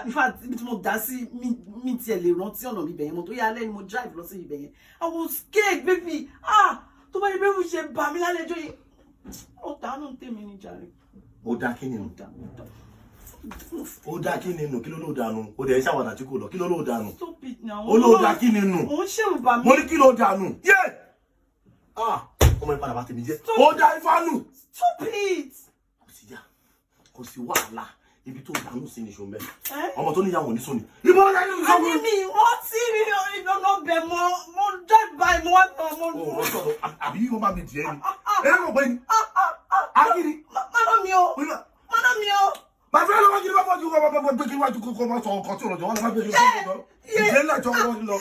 in fact ibi tí mo dá sí mi tiẹ̀ lè rántí ọ̀nà ibẹ̀ yẹn mo tó yá lẹ́nu mo drive lọ sí ibẹ̀ yẹn I was scared baby tó bá yẹ pé mo ṣe bà mí lálejò yìí ó dánú tèmi ní jàre. ó dá kí ni nù ó dá kí ni nù kí ló ló dànù ó dẹ̀ ṣàwàdà tí kò lọ kí ló ló dànù ó ló dá kí ni nù ó ṣe bà mí mo ní kí ló dànù yé ọmọ ìpadà bá tèmi jẹ́ ó dá ifá nù. Stop it. Kò sí wàhálà ibi tó dànù sí ni ṣòmbẹ ọmọ tó níyàwó ní sóni ibo ọjà yìí sọ fún mi. wọ́n tí mi ìdáná bẹ̀ mo drive by mo wá tán mo. ó sọ̀rọ̀ àbí wọ́n bá mi jẹ́ ni ẹ̀rọ mọ̀ pé ni akiri. mọ́nà mi o. bàbá yẹn lọ́wọ́ kiri bá fọ́jú kọ́ gbé kiri wájú kọ́ máa sọ ọkọ̀ tí ò lọ́jọ́ wọn lọ́wọ́ gbé kiri wájú kọ́ ìdílé lẹ́jọ́ wọn lọ.